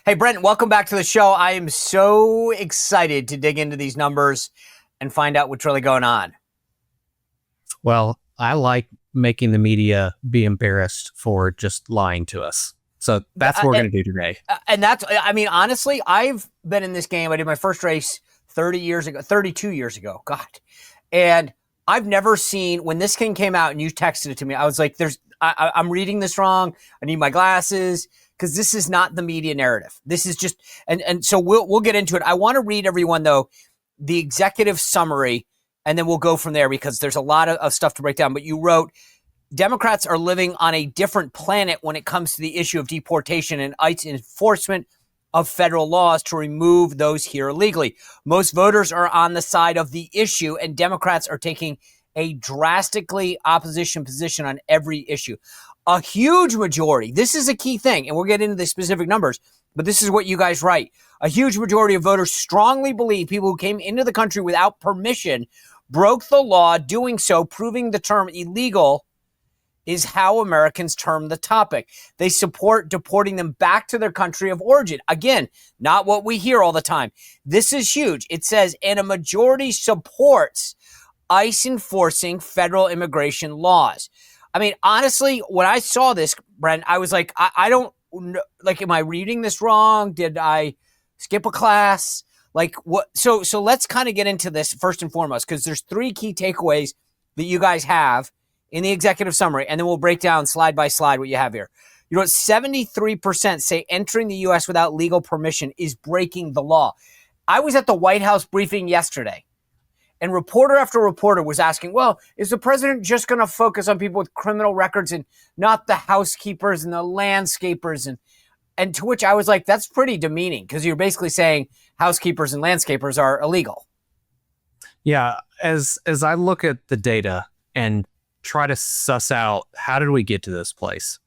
Hey, Brent, welcome back to the show. I am so excited to dig into these numbers and find out what's really going on. Well, I like making the media be embarrassed for just lying to us. So that's what we're going to do today. And that's, I mean, honestly, I've been in this game. I did my first race 32 years ago. God. And I've never seen, when this thing came out and you texted it to me, I was like, I'm reading this wrong. I need my glasses, because this is not the media narrative. This is just, and so we'll get into it. I want to read everyone, though, the executive summary, and then we'll go from there, because there's a lot of stuff to break down. But you wrote, Democrats are living on a different planet when it comes to the issue of deportation and ICE enforcement of federal laws to remove those here illegally. Most voters are on the side of the issue, and Democrats are taking a drastically opposition position on every issue. A huge majority, this is a key thing, and we'll get into the specific numbers, but this is what you guys write. A huge majority of voters strongly believe people who came into the country without permission broke the law. Doing so, proving the term illegal, is how Americans term the topic. They support deporting them back to their country of origin. Again, not what we hear all the time. This is huge. It says, and a majority supports ICE enforcing federal immigration laws. I mean, honestly, when I saw this, Brent, I was like, I don't know, like, am I reading this wrong? Did I skip a class? Like, what? So let's kind of get into this first and foremost, because there's three key takeaways that you guys have in the executive summary, and then we'll break down slide by slide what you have here. You know, 73% say entering the U.S. without legal permission is breaking the law. I was at the White House briefing yesterday, and reporter after reporter was asking, well, is the president just going to focus on people with criminal records and not the housekeepers and the landscapers? And to which I was like, that's pretty demeaning, because you're basically saying housekeepers and landscapers are illegal. Yeah, as I look at the data and try to suss out how did we get to this place,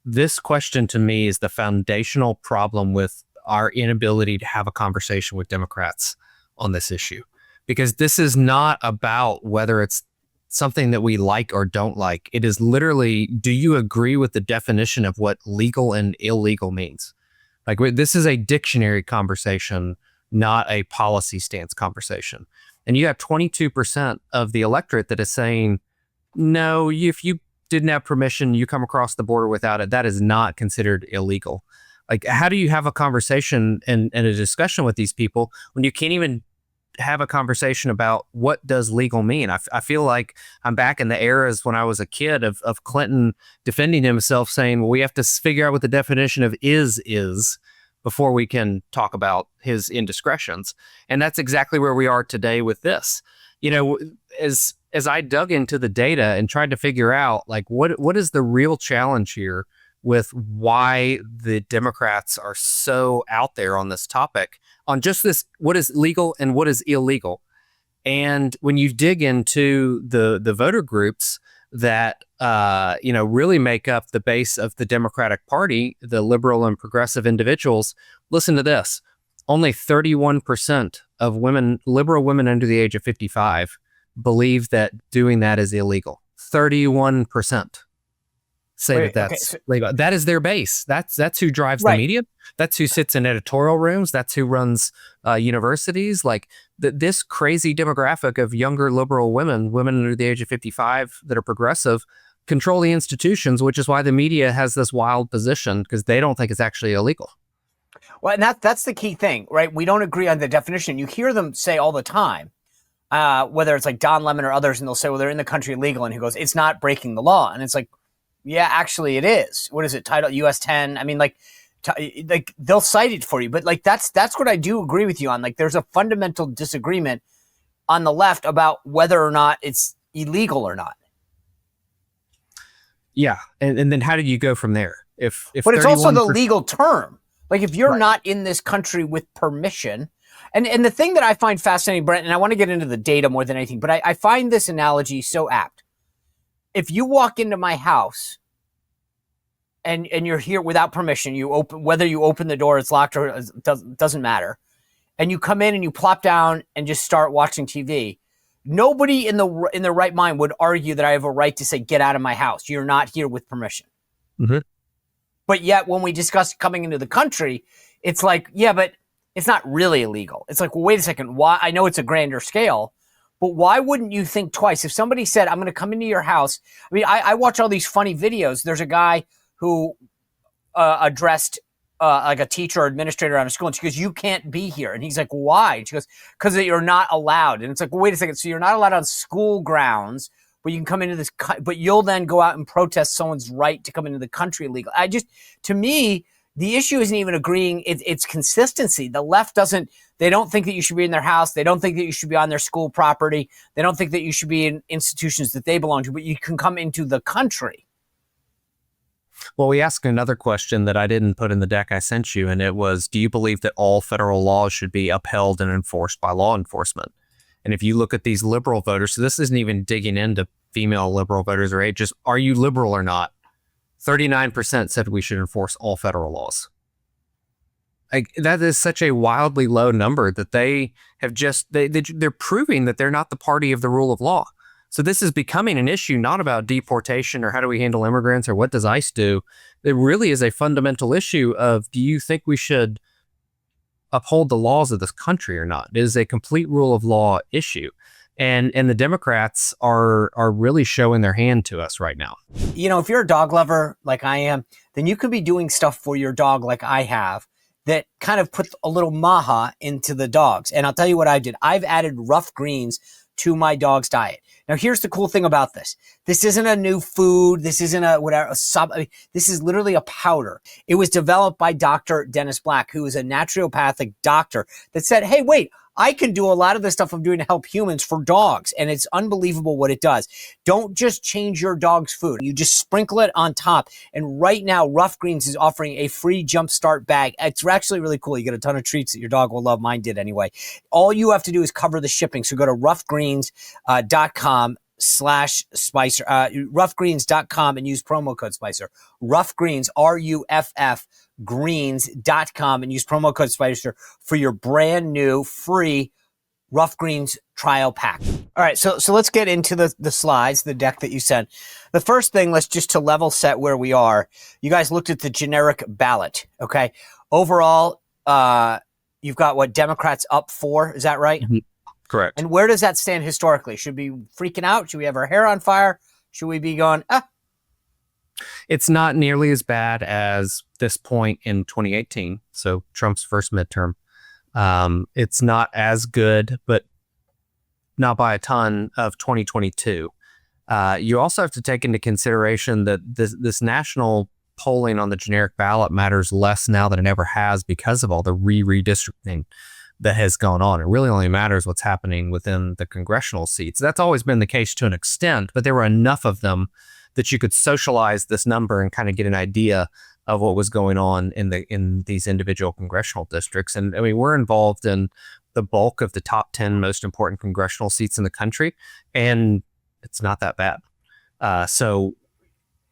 this question to me is the foundational problem with our inability to have a conversation with Democrats on this issue. Because this is not about whether it's something that we like or don't like. It is literally, do you agree with the definition of what legal and illegal means? Like, this is a dictionary conversation, not a policy stance conversation. And you have 22% of the electorate that is saying, no, if you didn't have permission, you come across the border without it, that is not considered illegal. Like, how do you have a conversation and a discussion with these people when you can't even have a conversation about what does legal mean? I feel like I'm back in the eras when I was a kid of Clinton defending himself, saying, well, we have to figure out what the definition of is before we can talk about his indiscretions. And that's exactly where we are today with this. You know, as I dug into the data and tried to figure out, like, what is the real challenge here with why the Democrats are so out there on this topic, on just this, what is legal and what is illegal. And when you dig into the voter groups that, really make up the base of the Democratic Party, the liberal and progressive individuals, listen to this. Only 31% of liberal women under the age of 55 believe that doing that is illegal. 31% say that's legal. That is their base. That's who drives the media. That's who sits in editorial rooms. That's who runs universities. Like, this crazy demographic of younger liberal women under the age of 55 that are progressive, control the institutions, which is why the media has this wild position, because they don't think it's actually illegal. Well, and that's the key thing, right? We don't agree on the definition. You hear them say all the time, whether it's like Don Lemon or others, and they'll say, well, they're in the country illegal. And he goes, it's not breaking the law. And it's like, yeah, actually it is. What is it? Title US 10. I mean, like they'll cite it for you, but like, that's what I do agree with you on. Like, there's a fundamental disagreement on the left about whether or not it's illegal or not. Yeah. And then how do you go from there? But it's also the legal term. Like, if you're not in this country with permission, and the thing that I find fascinating, Brent, and I want to get into the data more than anything, but I find this analogy so apt. If you walk into my house and you're here without permission, whether you open the door, it's locked, or it doesn't matter, and you come in and you plop down and just start watching TV, nobody in their right mind would argue that I have a right to say, get out of my house. You're not here with permission. Mm-hmm. But yet, when we discuss coming into the country, it's like, yeah, but it's not really illegal. It's like, well, wait a second. Why? I know it's a grander scale, but why wouldn't you think twice? If somebody said, I'm going to come into your house. I mean, I watch all these funny videos. There's a guy who addressed like a teacher or administrator on a school, and she goes, you can't be here. And he's like, why? And she goes, because you're not allowed. And it's like, well, wait a second. So you're not allowed on school grounds, but you can come into this, but you'll then go out and protest someone's right to come into the country illegal. To me, the issue isn't even agreeing. It's consistency. The left they don't think that you should be in their house. They don't think that you should be on their school property. They don't think that you should be in institutions that they belong to, but you can come into the country. Well, we asked another question that I didn't put in the deck I sent you, and it was, do you believe that all federal laws should be upheld and enforced by law enforcement? And if you look at these liberal voters, so this isn't even digging into female liberal voters or just, are you liberal or not? 39% said we should enforce all federal laws. That is such a wildly low number that they have they're proving that they're not the party of the rule of law. So this is becoming an issue not about deportation or how do we handle immigrants or what does ICE do. It really is a fundamental issue of, do you think we should uphold the laws of this country or not? It is a complete rule of law issue. And the Democrats are really showing their hand to us right now. You know, if you're a dog lover like I am, then you could be doing stuff for your dog like I have that kind of put a little maha into the dogs. And I'll tell you what I did. I've added Ruff Greens to my dog's diet. Now, here's the cool thing about this. This isn't a new food. This isn't this is literally a powder. It was developed by Dr. Dennis Black, who is a naturopathic doctor that said, hey, wait, I can do a lot of the stuff I'm doing to help humans for dogs. And it's unbelievable what it does. Don't just change your dog's food. You just sprinkle it on top. And right now, Ruff Greens is offering a free jumpstart bag. It's actually really cool. You get a ton of treats that your dog will love. Mine did anyway. All you have to do is cover the shipping. So go to ruffgreens.com/Spicer, ruffgreens.com and use promo code Spicer. Ruff Greens, RUFF greens.com and use promo code Spicer for your brand new free Ruff Greens trial pack. All right, so let's get into the slides, the deck that you sent. The first thing, let's just to level set where we are. You guys looked at the generic ballot, okay? Overall, you've got what, Democrats up 4, is that right? Mm-hmm. Correct. And where does that stand historically? Should we be freaking out? Should we have our hair on fire? Should we be going, It's not nearly as bad as this point in 2018, so Trump's first midterm. It's not as good, but not by a ton, of 2022. You also have to take into consideration that this national polling on the generic ballot matters less now than it ever has because of all the redistricting that has gone on. It really only matters what's happening within the congressional seats. That's always been the case to an extent, but there were enough of them that you could socialize this number and kind of get an idea of what was going on in these individual congressional districts. And I mean, we're involved in the bulk of the top 10 most important congressional seats in the country, and it's not that bad. So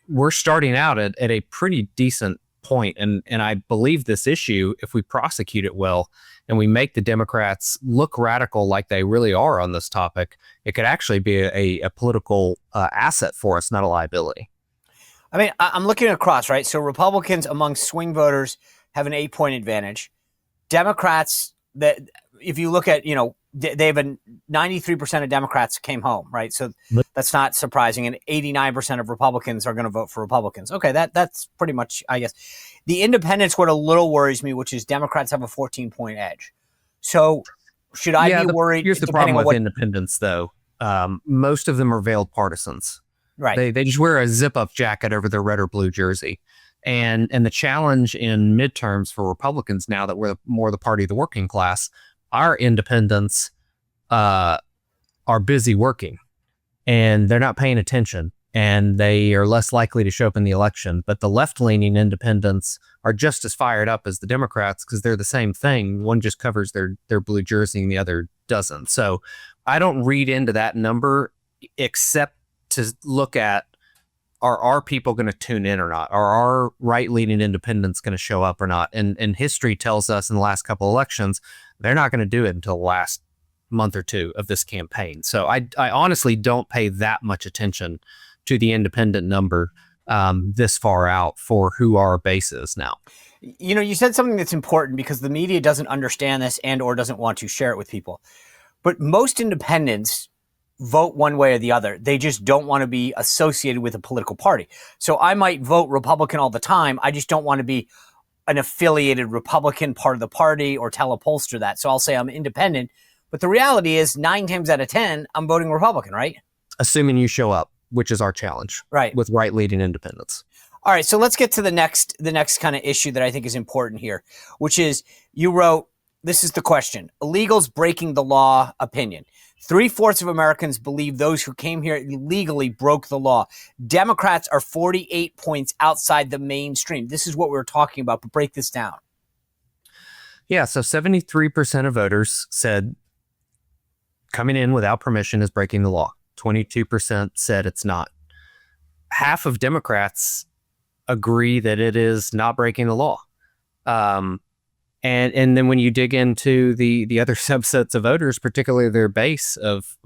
we're starting out at a pretty decent point. And I believe this issue, if we prosecute it well and we make the Democrats look radical like they really are on this topic, it could actually be a political asset for us, not a liability. I mean, I'm looking across, right? So Republicans among swing voters have an 8-point advantage. Democrats, that if you look at, they have 93% of Democrats came home, right? So that's not surprising. And 89% of Republicans are going to vote for Republicans. Okay, that's pretty much, I guess. The independents, what a little worries me, which is Democrats have a 14-point edge. So should I be worried? Here's the problem with independents, though. Most of them are veiled partisans. Right. They just wear a zip-up jacket over their red or blue jersey. And the challenge in midterms for Republicans, now that we're more the party of the working class, our independents are busy working and they're not paying attention and they are less likely to show up in the election. But the left-leaning independents are just as fired up as the Democrats because they're the same thing. One just covers their blue jersey and the other doesn't. So I don't read into that number except to look at, are our people going to tune in or not? Are our right-leaning independents going to show up or not? And history tells us in the last couple of elections, they're not going to do it until the last month or two of this campaign. So I honestly don't pay that much attention to the independent number this far out for who our base is now. You know, you said something that's important because the media doesn't understand this and or doesn't want to share it with people. But most independents vote one way or the other. They just don't want to be associated with a political party. So I might vote Republican all the time. I just don't want to be an affiliated Republican part of the party or telepollster that. So I'll say I'm independent. But the reality is 9 times out of 10, I'm voting Republican, right? Assuming you show up, which is our challenge, right, with right-leaning independents. All right, so let's get to the next kind of issue that I think is important here, which is you wrote, this is the question, illegals breaking the law opinion. 3/4 of Americans believe those who came here illegally broke the law. Democrats are 48 points outside the mainstream. This is what we were talking about, but break this down. Yeah, so 73% of voters said coming in without permission is breaking the law. 22% said it's not. Half of Democrats agree that it is not breaking the law. And then when you dig into the other subsets of voters, particularly their base of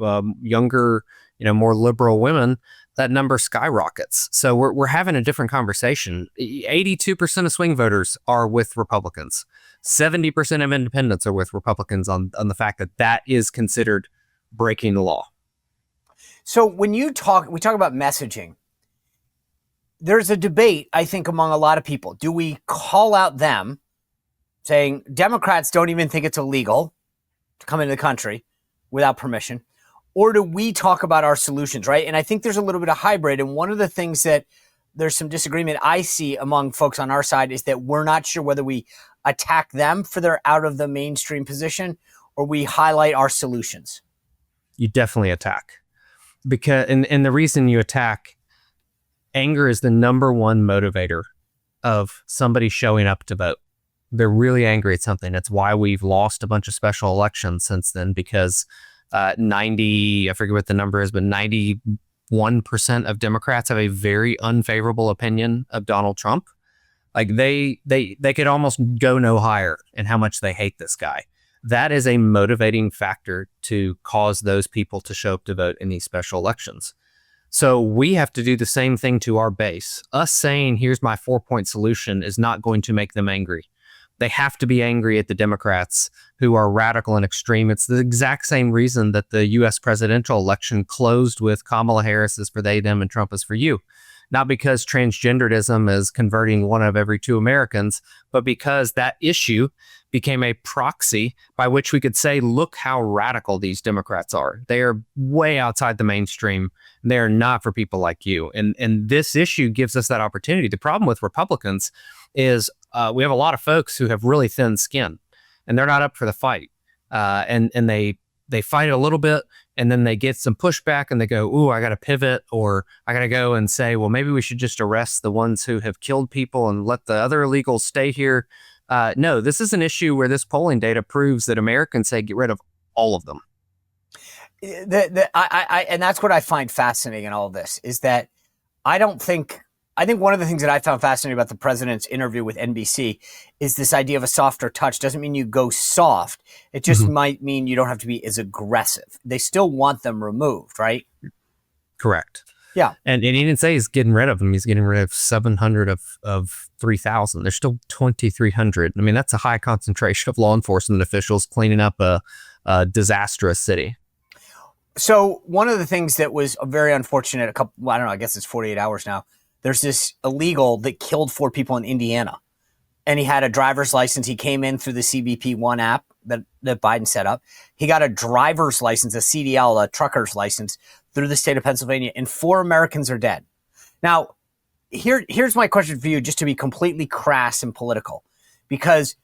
younger, more liberal women, that number skyrockets. So we're having a different conversation. 82% of swing voters are with Republicans. 70% of independents are with Republicans on the fact that is considered breaking the law. So when we talk about messaging, there's a debate, I think, among a lot of people. Do we call out them, saying Democrats don't even think it's illegal to come into the country without permission? Or do we talk about our solutions, right? And I think there's a little bit of hybrid. And one of the things that there's some disagreement I see among folks on our side is that we're not sure whether we attack them for their out of the mainstream position or we highlight our solutions. You definitely attack. Because and the reason you attack, anger is the number one motivator of somebody showing up to vote. They're really angry at something. That's why we've lost a bunch of special elections since then, because 90, I forget what the number is, but 91% of Democrats have a very unfavorable opinion of Donald Trump. Like they could almost go no higher in how much they hate this guy. That is a motivating factor to cause those people to show up to vote in these special elections. So we have to do the same thing to our base. Us saying, here's my 4-point solution is not going to make them angry. They have to be angry at the Democrats who are radical and extreme. It's the exact same reason that the U.S. presidential election closed with Kamala Harris is for they, them, and Trump is for you. Not because transgenderism is converting 1 of every 2 Americans, but because that issue became a proxy by which we could say, look how radical these Democrats are. They are way outside the mainstream. They are not for people like you. And this issue gives us that opportunity. The problem with Republicans is we have a lot of folks who have really thin skin, and they're not up for the fight. And they fight a little bit, and then they get some pushback, and they go, ooh, I got to pivot, or I got to go and say, well, maybe we should just arrest the ones who have killed people and let the other illegals stay here. No, this is an issue where this polling data proves that Americans say get rid of all of them. And that's what I find fascinating in all of this is that I think one of the things that I found fascinating about the president's interview with NBC is this idea of a softer touch. Doesn't mean you go soft. It just might mean you don't have to be as aggressive. They still want them removed, right? Correct. Yeah. And he didn't say he's getting rid of them. He's getting rid of 700 of 3,000. There's still 2,300. I mean, that's a high concentration of law enforcement officials cleaning up a disastrous city. So one of the things that was very unfortunate, I guess it's 48 hours now. There's this illegal that killed 4 people in Indiana, and he had a driver's license. He came in through the CBP One app that Biden set up. He got a driver's license, a CDL, a trucker's license through the state of Pennsylvania, and 4 Americans are dead. Now, here's my question for you, just to be completely crass and political, because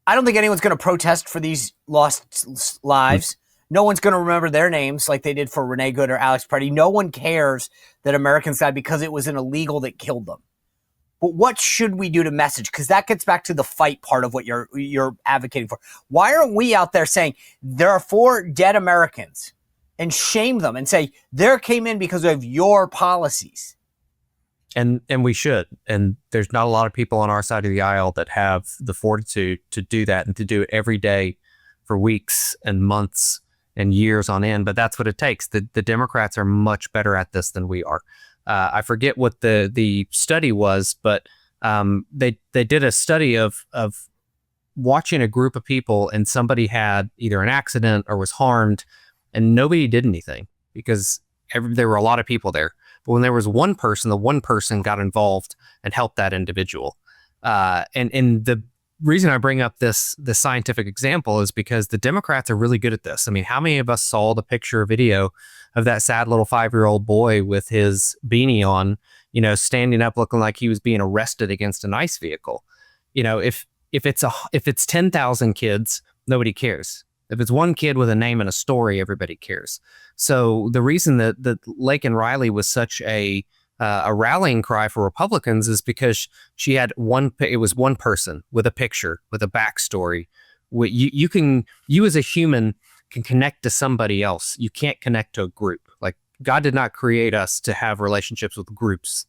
I don't think anyone's going to protest for these lost lives. No one's going to remember their names like they did for Renee Good or Alex Preddy. No one cares that Americans died because it was an illegal that killed them. But what should we do to message? Because that gets back to the fight part of what you're advocating for. Why aren't we out there saying there are 4 dead Americans and shame them and say they came in because of your policies? And we should. And there's not a lot of people on our side of the aisle that have the fortitude to do that and to do it every day for weeks and months and years on end, but that's what it takes. The Democrats are much better at this than we are. I forget what the study was, but they did a study of watching a group of people, and somebody had either an accident or was harmed, and nobody did anything because there were a lot of people there. But when there was one person, the one person got involved and helped that individual. And the reason I bring up this scientific example is because the Democrats are really good at this. I mean, how many of us saw the picture or video of that sad little 5-year-old boy with his beanie on, standing up looking like he was being arrested against an ICE vehicle? If it's 10,000 kids, nobody cares. If it's one kid with a name and a story, everybody cares. So the reason that Laken Riley was such a rallying cry for Republicans is because it was one person with a picture, with a backstory. You as a human can connect to somebody else. You can't connect to a group. Like, God did not create us to have relationships with groups.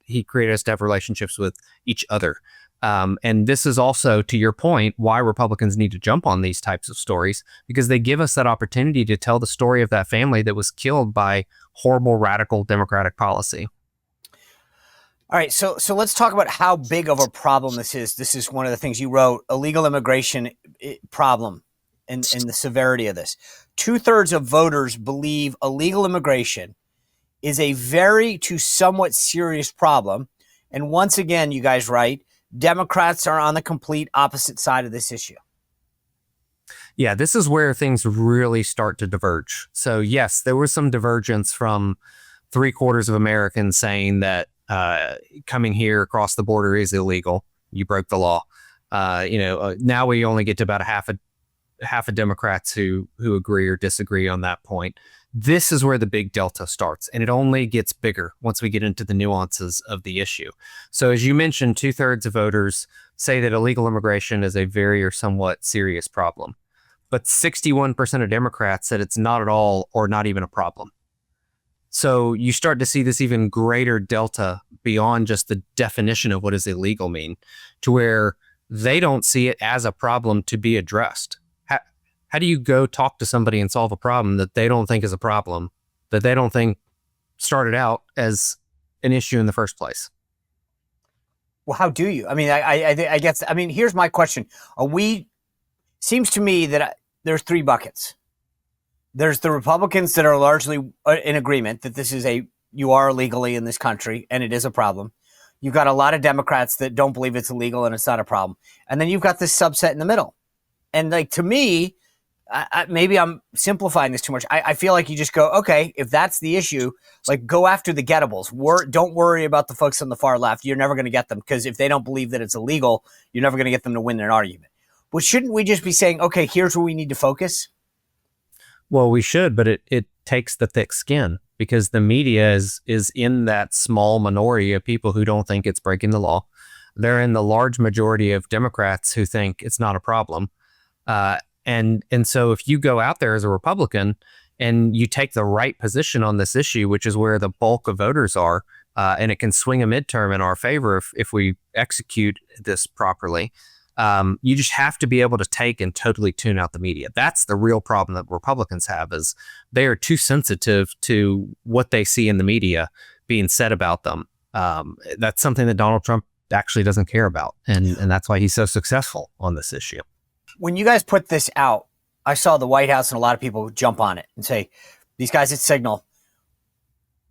He created us to have relationships with each other. And this is also, to your point, why Republicans need to jump on these types of stories, because they give us that opportunity to tell the story of that family that was killed by horrible, radical Democratic policy. All right, so let's talk about how big of a problem this is. This is one of the things you wrote, illegal immigration problem and the severity of this. 2/3 of voters believe illegal immigration is a very to somewhat serious problem. And once again, you guys write, Democrats are on the complete opposite side of this issue. Yeah, this is where things really start to diverge. So yes, there was some divergence from 3/4 of Americans saying that coming here across the border is illegal. You broke the law. Now we only get to about half a Democrats who agree or disagree on that point. This is where the big delta starts, and it only gets bigger once we get into the nuances of the issue. So as you mentioned, 2/3 of voters say that illegal immigration is a very or somewhat serious problem, but 61% of Democrats said it's not at all or not even a problem. So you start to see this even greater delta beyond just the definition of what does illegal mean, to where they don't see it as a problem to be addressed. How do you go talk to somebody and solve a problem that they don't think is a problem, that they don't think started out as an issue in the first place? Well, how do you? I mean, I guess, here's my question. Seems to me that there's 3 buckets. There's the Republicans that are largely in agreement that you are illegally in this country and it is a problem. You've got a lot of Democrats that don't believe it's illegal and it's not a problem. And then you've got this subset in the middle. And to me, maybe I'm simplifying this too much. I feel like you just go, okay, if that's the issue, go after the gettables. Don't worry about the folks on the far left. You're never going to get them, because if they don't believe that it's illegal, you're never going to get them to win an argument. But shouldn't we just be saying, okay, here's where we need to focus? Well, we should, but it takes the thick skin, because the media is in that small minority of people who don't think it's breaking the law. They're in the large majority of Democrats who think it's not a problem. And so if you go out there as a Republican and you take the right position on this issue, which is where the bulk of voters are, and it can swing a midterm in our favor if we execute this properly, you just have to be able to take and totally tune out the media. That's the real problem that Republicans have, is they are too sensitive to what they see in the media being said about them. That's something that Donald Trump actually doesn't care about. And that's why he's so successful on this issue. When you guys put this out, I saw the White House and a lot of people jump on it and say, these guys at Cygnal,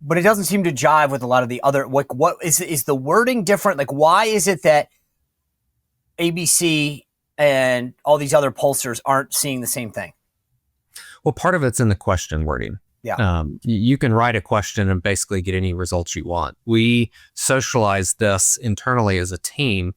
but it doesn't seem to jive with a lot of the other, what is the wording different? Why is it that ABC and all these other pollsters aren't seeing the same thing? Well, part of it's in the question wording. Yeah. You can write a question and basically get any results you want. We socialized this internally as a team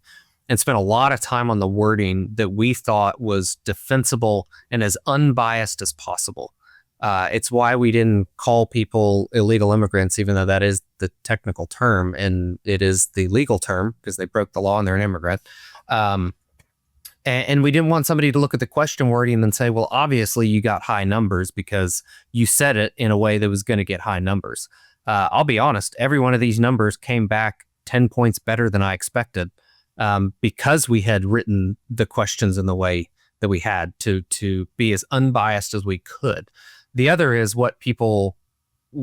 and spent a lot of time on the wording that we thought was defensible and as unbiased as possible. It's why we didn't call people illegal immigrants, even though that is the technical term, and it is the legal term because they broke the law and they're an immigrant. And we didn't want somebody to look at the question wording and say, well, obviously you got high numbers because you said it in a way that was going to get high numbers. I'll be honest, every one of these numbers came back 10 points better than I expected. Because we had written the questions in the way that we had to be as unbiased as we could. The other is what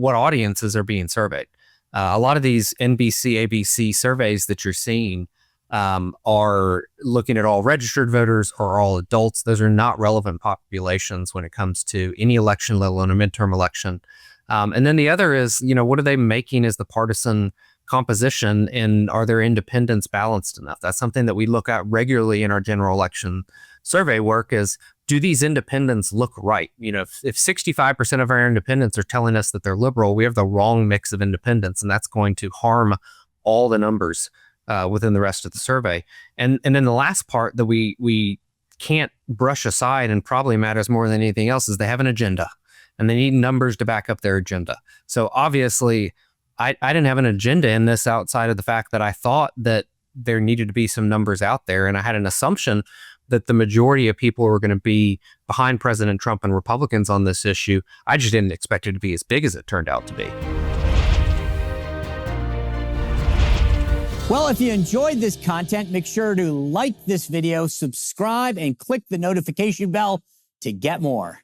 audiences are being surveyed. A lot of these NBC, ABC surveys that you're seeing are looking at all registered voters or all adults. Those are not relevant populations when it comes to any election, let alone a midterm election. And then the other is, what are they making as the partisan composition, and are their independents balanced enough? That's something that we look at regularly in our general election survey work is, do these independents look right? If 65% of our independents are telling us that they're liberal, we have the wrong mix of independents, and that's going to harm all the numbers within the rest of the survey. And then the last part that we can't brush aside and probably matters more than anything else is they have an agenda, and they need numbers to back up their agenda. So obviously, I didn't have an agenda in this outside of the fact that I thought that there needed to be some numbers out there, and I had an assumption that the majority of people were going to be behind President Trump and Republicans on this issue. I just didn't expect it to be as big as it turned out to be. Well, if you enjoyed this content, make sure to like this video, subscribe, and click the notification bell to get more.